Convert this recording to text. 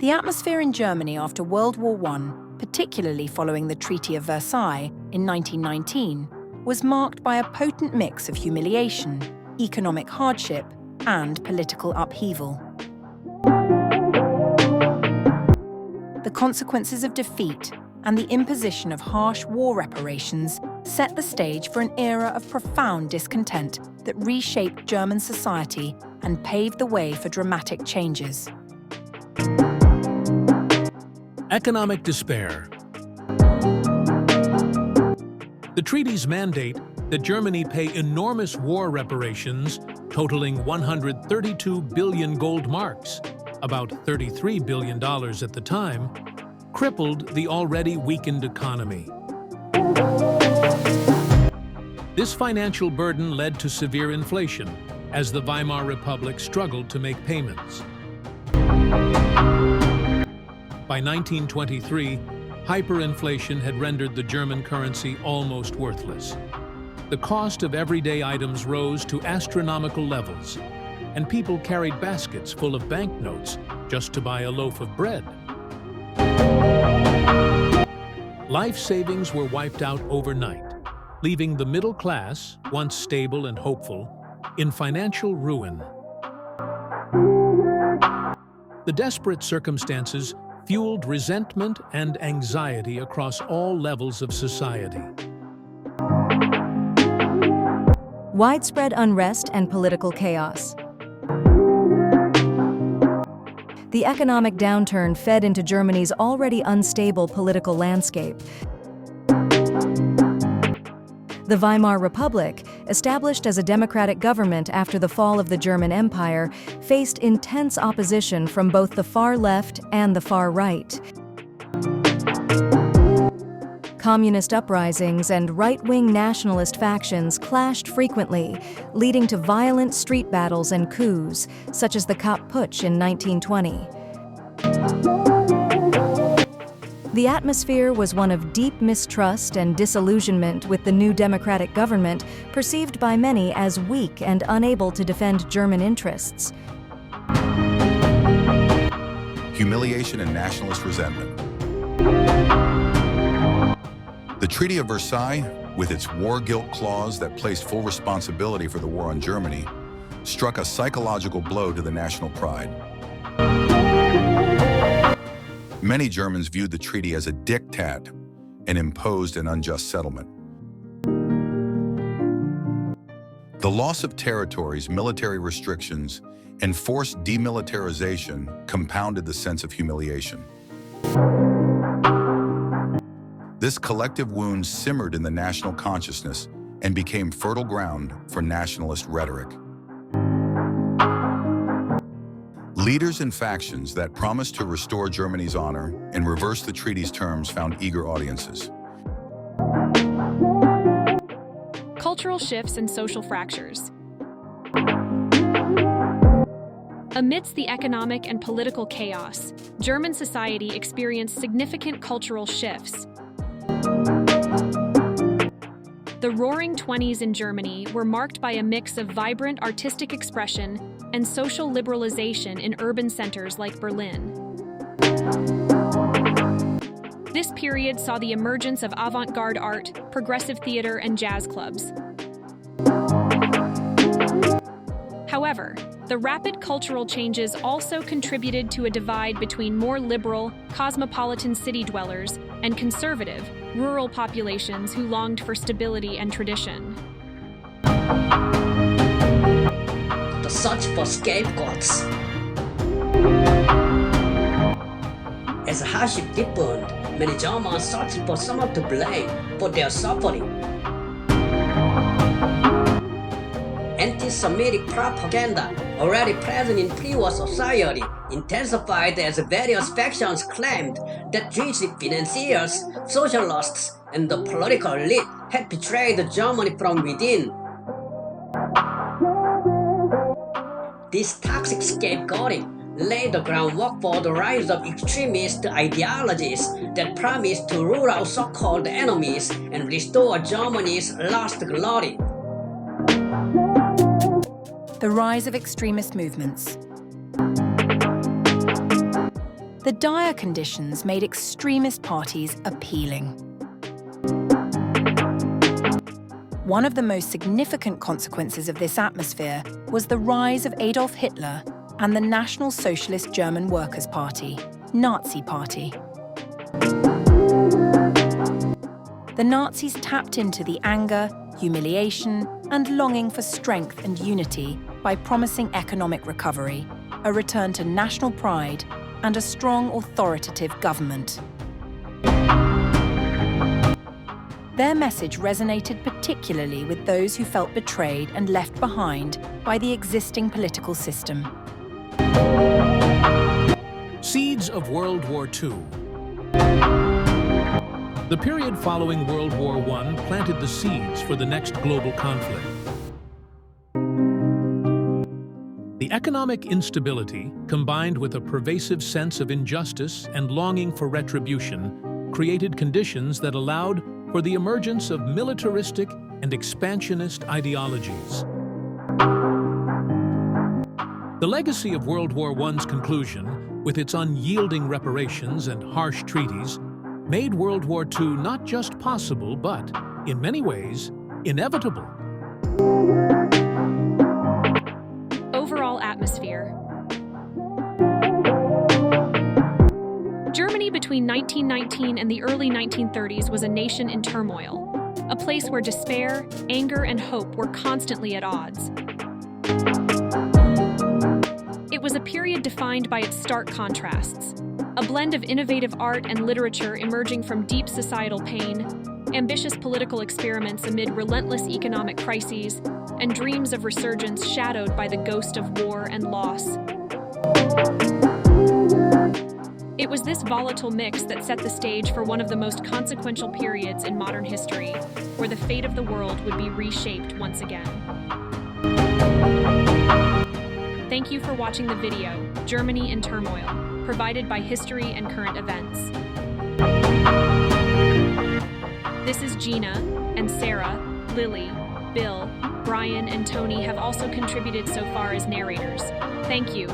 The atmosphere in Germany after World War I, particularly following the Treaty of Versailles in 1919, was marked by a potent mix of humiliation, economic hardship, and political upheaval. The consequences of defeat and the imposition of harsh war reparations set the stage for an era of profound discontent that reshaped German society and paved the way for dramatic changes. Economic despair. The treaty's mandate that Germany pay enormous war reparations totaling 132 billion gold marks, about $33 billion at the time, crippled the already weakened economy. This financial burden led to severe inflation as the Weimar Republic struggled to make payments. By 1923, hyperinflation had rendered the German currency almost worthless. The cost of everyday items rose to astronomical levels, and people carried baskets full of banknotes just to buy a loaf of bread. Life savings were wiped out overnight, leaving the middle class, once stable and hopeful, in financial ruin. The desperate circumstances fueled resentment and anxiety across all levels of society. Widespread unrest and political chaos. The economic downturn fed into Germany's already unstable political landscape. The Weimar Republic, established as a democratic government after the fall of the German Empire, faced intense opposition from both the far left and the far right. Communist uprisings and right-wing nationalist factions clashed frequently, leading to violent street battles and coups, such as the Kapp Putsch in 1920. The atmosphere was one of deep mistrust and disillusionment with the new democratic government, perceived by many as weak and unable to defend German interests. Humiliation and nationalist resentment. The Treaty of Versailles, with its war guilt clause that placed full responsibility for the war on Germany, struck a psychological blow to the national pride. Many Germans viewed the treaty as a diktat and imposed an unjust settlement. The loss of territories, military restrictions, and forced demilitarization compounded the sense of humiliation. This collective wound simmered in the national consciousness and became fertile ground for nationalist rhetoric. Leaders and factions that promised to restore Germany's honor and reverse the treaty's terms found eager audiences. Cultural shifts and social fractures. Amidst the economic and political chaos, German society experienced significant cultural shifts. The Roaring '20s in Germany were marked by a mix of vibrant artistic expression and social liberalization in urban centers like Berlin. This period saw the emergence of avant-garde art, progressive theater, and jazz clubs. However, the rapid cultural changes also contributed to a divide between more liberal, cosmopolitan city dwellers and conservative, rural populations who longed for stability and tradition. The search for scapegoats. As hardship deepened, many Germans searched for someone to blame for their suffering. Anti-Semitic propaganda, already present in pre-war society, intensified as various factions claimed that rich financiers, socialists, and the political elite had betrayed Germany from within. This toxic scapegoating laid the groundwork for the rise of extremist ideologies that promised to rule out so-called enemies and restore Germany's lost glory. The rise of extremist movements. The dire conditions made extremist parties appealing. One of the most significant consequences of this atmosphere was the rise of Adolf Hitler and the National Socialist German Workers' Party, Nazi Party. The Nazis tapped into the anger, humiliation, and longing for strength and unity by promising economic recovery, a return to national pride, and a strong authoritative government. Their message resonated particularly with those who felt betrayed and left behind by the existing political system. Seeds of World War II. The period following World War I planted the seeds for the next global conflict. The economic instability, combined with a pervasive sense of injustice and longing for retribution, created conditions that allowed for the emergence of militaristic and expansionist ideologies. The legacy of World War I's conclusion, with its unyielding reparations and harsh treaties, made World War II not just possible, but, in many ways, inevitable. Overall atmosphere. Germany between 1919 and the early 1930s was a nation in turmoil, a place where despair, anger, and hope were constantly at odds. It was a period defined by its stark contrasts, a blend of innovative art and literature emerging from deep societal pain, ambitious political experiments amid relentless economic crises, and dreams of resurgence shadowed by the ghost of war and loss. It was this volatile mix that set the stage for one of the most consequential periods in modern history, where the fate of the world would be reshaped once again. Thank you for watching the video, Germany in Turmoil, provided by History and Current Events. This is Gina, and Sarah, Lily, Bill, Brian, and Tony have also contributed so far as narrators. Thank you.